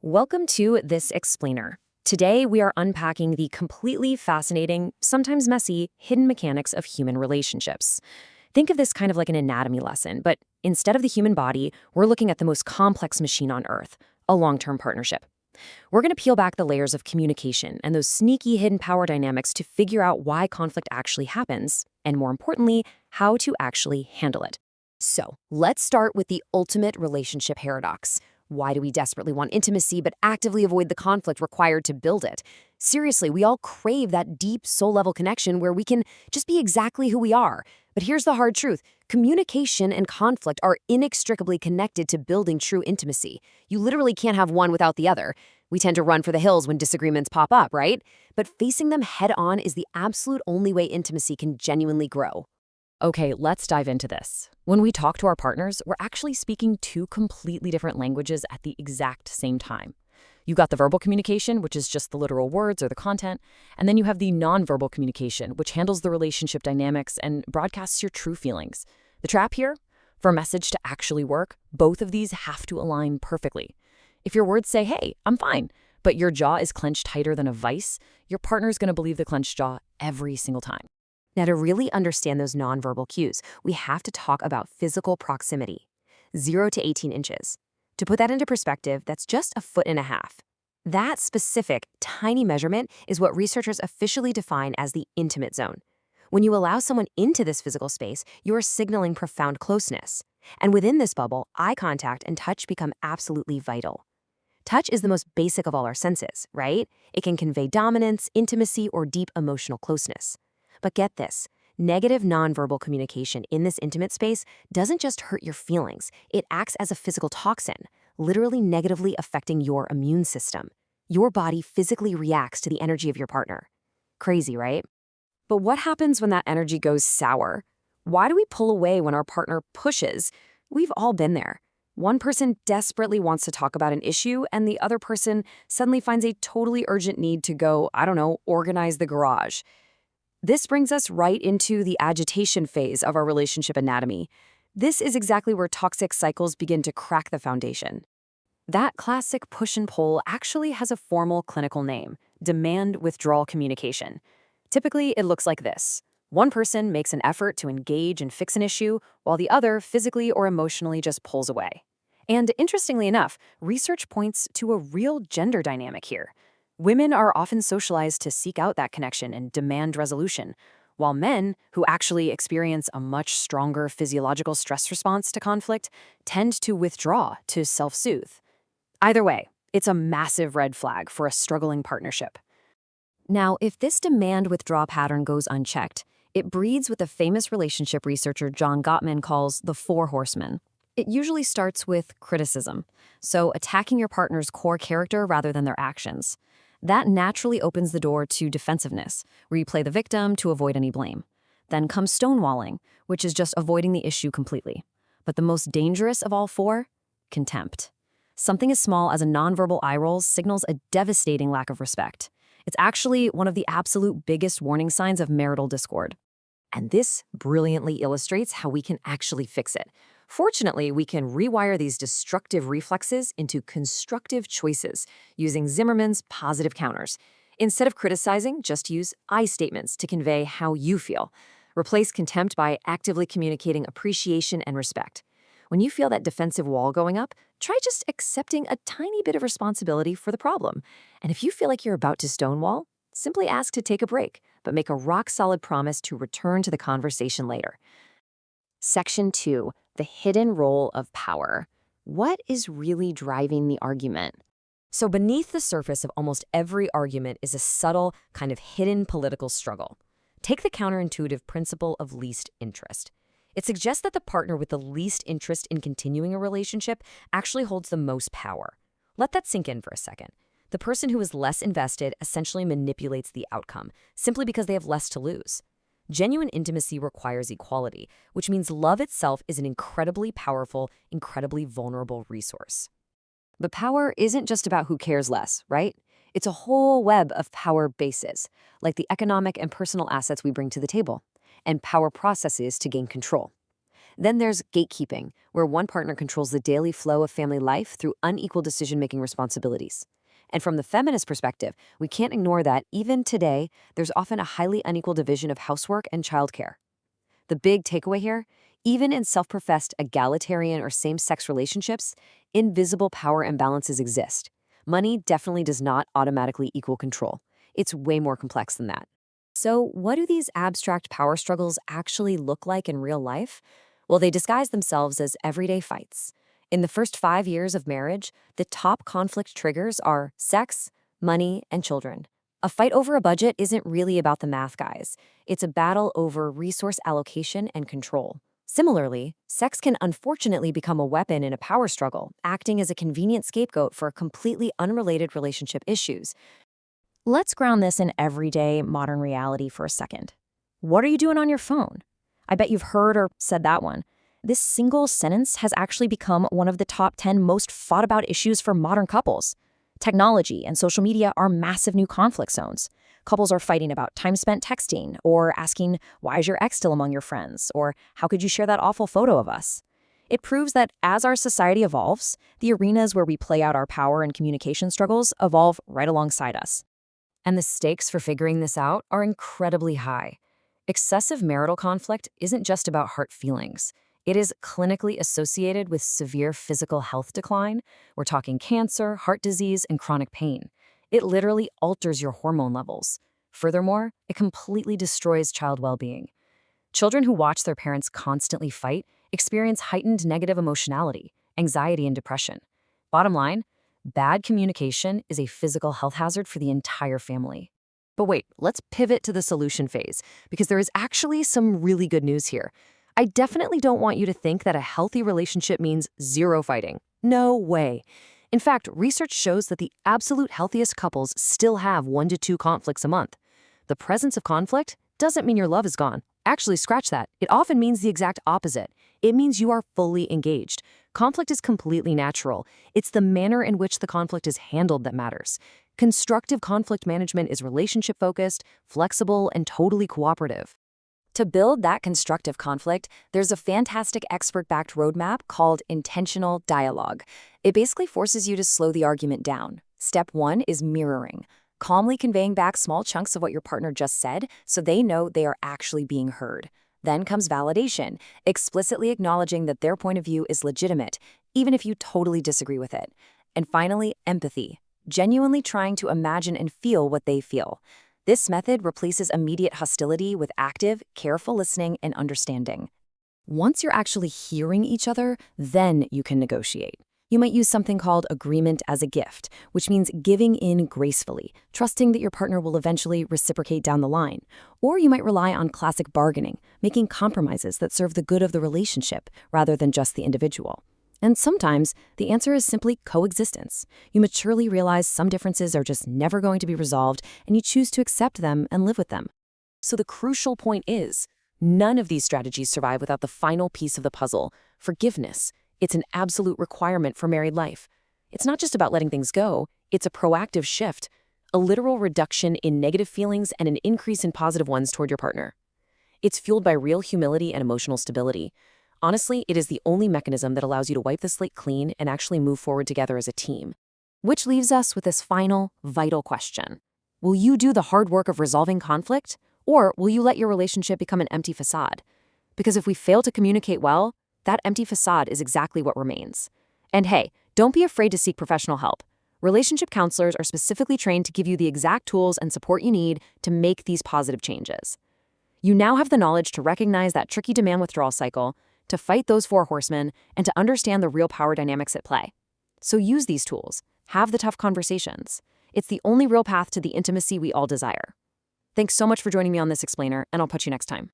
Welcome to This Explainer. Today, we are unpacking the completely fascinating, sometimes messy, hidden mechanics of human relationships. Think of this kind of like an anatomy lesson, but instead of the human body, we're looking at the most complex machine on Earth, a long-term partnership. We're going to peel back the layers of communication and those sneaky hidden power dynamics to figure out why conflict actually happens, and more importantly, how to actually handle it. So, let's start with the ultimate relationship paradox. Why do we desperately want intimacy but actively avoid the conflict required to build it? Seriously, we all crave that deep soul-level connection where we can just be exactly who we are. But here's the hard truth. Communication and conflict are inextricably connected to building true intimacy. You literally can't have one without the other. We tend to run for the hills when disagreements pop up, right? But facing them head-on is the absolute only way intimacy can genuinely grow. Okay, let's dive into this. When we talk to our partners, we're actually speaking two completely different languages at the exact same time. You got the verbal communication, which is just the literal words or the content, and then you have the nonverbal communication, which handles the relationship dynamics and broadcasts your true feelings. The trap here? For a message to actually work, both of these have to align perfectly. If your words say, hey, I'm fine, but your jaw is clenched tighter than a vice, your partner's going to believe the clenched jaw every single time. Now, to really understand those nonverbal cues, we have to talk about physical proximity, 0 to 18 inches. To put that into perspective, that's just a foot and a half. That specific, tiny measurement is what researchers officially define as the intimate zone. When you allow someone into this physical space, you are signaling profound closeness. And within this bubble, eye contact and touch become absolutely vital. Touch is the most basic of all our senses, right? It can convey dominance, intimacy, or deep emotional closeness. But get this, negative nonverbal communication in this intimate space doesn't just hurt your feelings, it acts as a physical toxin, literally negatively affecting your immune system. Your body physically reacts to the energy of your partner. Crazy, right? But what happens when that energy goes sour? Why do we pull away when our partner pushes? We've all been there. One person desperately wants to talk about an issue, and the other person suddenly finds a totally urgent need to go, organize the garage. This brings us right into the agitation phase of our relationship anatomy. This is exactly where toxic cycles begin to crack the foundation. That classic push and pull actually has a formal clinical name, demand withdrawal communication. Typically, it looks like this. One person makes an effort to engage and fix an issue, while the other physically or emotionally just pulls away. And interestingly enough, research points to a real gender dynamic here. Women are often socialized to seek out that connection and demand resolution, while men, who actually experience a much stronger physiological stress response to conflict, tend to withdraw to self-soothe. Either way, it's a massive red flag for a struggling partnership. Now, if this demand-withdraw pattern goes unchecked, it breeds what the famous relationship researcher John Gottman calls the four horsemen. It usually starts with criticism, so attacking your partner's core character rather than their actions. That naturally opens the door to defensiveness, where you play the victim to avoid any blame. Then comes stonewalling, which is just avoiding the issue completely. But the most dangerous of all four? Contempt. Something as small as a nonverbal eye roll signals a devastating lack of respect. It's actually one of the absolute biggest warning signs of marital discord. And this brilliantly illustrates how we can actually fix it. Fortunately, we can rewire these destructive reflexes into constructive choices using Zimmerman's positive counters. Instead of criticizing, just use I statements to convey how you feel. Replace contempt by actively communicating appreciation and respect. When you feel that defensive wall going up, try just accepting a tiny bit of responsibility for the problem. And if you feel like you're about to stonewall, simply ask to take a break, but make a rock-solid promise to return to the conversation later. Section 2. The hidden role of power. What is really driving the argument? So beneath the surface of almost every argument is a subtle, kind of hidden political struggle. Take the counterintuitive principle of least interest. It suggests that the partner with the least interest in continuing a relationship actually holds the most power. Let that sink in for a second. The person who is less invested essentially manipulates the outcome, simply because they have less to lose. Genuine intimacy requires equality, which means love itself is an incredibly powerful, incredibly vulnerable resource. But power isn't just about who cares less, right? It's a whole web of power bases, like the economic and personal assets we bring to the table, and power processes to gain control. Then there's gatekeeping, where one partner controls the daily flow of family life through unequal decision-making responsibilities. And from the feminist perspective, we can't ignore that even today, there's often a highly unequal division of housework and childcare. The big takeaway here, even in self-professed egalitarian or same-sex relationships, invisible power imbalances exist. Money definitely does not automatically equal control. It's way more complex than that. So, what do these abstract power struggles actually look like in real life? Well, they disguise themselves as everyday fights. In the first 5 years of marriage, the top conflict triggers are sex, money, and children. A fight over a budget isn't really about the math, guys. It's a battle over resource allocation and control. Similarly, sex can unfortunately become a weapon in a power struggle, acting as a convenient scapegoat for completely unrelated relationship issues. Let's ground this in everyday modern reality for a second. What are you doing on your phone? I bet you've heard or said that one. This single sentence has actually become one of the top 10 most fought about issues for modern couples. Technology and social media are massive new conflict zones. Couples are fighting about time spent texting, or asking, why is your ex still among your friends? Or how could you share that awful photo of us? It proves that as our society evolves, the arenas where we play out our power and communication struggles evolve right alongside us. And the stakes for figuring this out are incredibly high. Excessive marital conflict isn't just about hurt feelings. It is clinically associated with severe physical health decline. We're talking cancer, heart disease, and chronic pain. It literally alters your hormone levels. Furthermore, it completely destroys child well-being. Children who watch their parents constantly fight experience heightened negative emotionality, anxiety, and depression. Bottom line, bad communication is a physical health hazard for the entire family. But wait, let's pivot to the solution phase, because there is actually some really good news here. I definitely don't want you to think that a healthy relationship means zero fighting. No way. In fact, research shows that the absolute healthiest couples still have 1 to 2 conflicts a month. The presence of conflict doesn't mean your love is gone. Actually, scratch that. It often means the exact opposite. It means you are fully engaged. Conflict is completely natural. It's the manner in which the conflict is handled that matters. Constructive conflict management is relationship-focused, flexible, and totally cooperative. To build that constructive conflict, there's a fantastic expert-backed roadmap called Intentional Dialogue. It basically forces you to slow the argument down. Step 1 is mirroring, calmly conveying back small chunks of what your partner just said so they know they are actually being heard. Then comes validation, explicitly acknowledging that their point of view is legitimate, even if you totally disagree with it. And finally, empathy, genuinely trying to imagine and feel what they feel. This method replaces immediate hostility with active, careful listening and understanding. Once you're actually hearing each other, then you can negotiate. You might use something called agreement as a gift, which means giving in gracefully, trusting that your partner will eventually reciprocate down the line. Or you might rely on classic bargaining, making compromises that serve the good of the relationship rather than just the individual. And sometimes the answer is simply coexistence. You maturely realize some differences are just never going to be resolved, and you choose to accept them and live with them. So the crucial point is, none of these strategies survive without the final piece of the puzzle, forgiveness. It's an absolute requirement for married life. It's not just about letting things go, it's a proactive shift, a literal reduction in negative feelings and an increase in positive ones toward your partner. It's fueled by real humility and emotional stability. Honestly, it is the only mechanism that allows you to wipe the slate clean and actually move forward together as a team. Which leaves us with this final, vital question. Will you do the hard work of resolving conflict, or will you let your relationship become an empty facade? Because if we fail to communicate well, that empty facade is exactly what remains. And hey, don't be afraid to seek professional help. Relationship counselors are specifically trained to give you the exact tools and support you need to make these positive changes. You now have the knowledge to recognize that tricky demand withdrawal cycle, to fight those 4 horsemen, and to understand the real power dynamics at play. So use these tools. Have the tough conversations. It's the only real path to the intimacy we all desire. Thanks so much for joining me on this explainer, and I'll put you next time.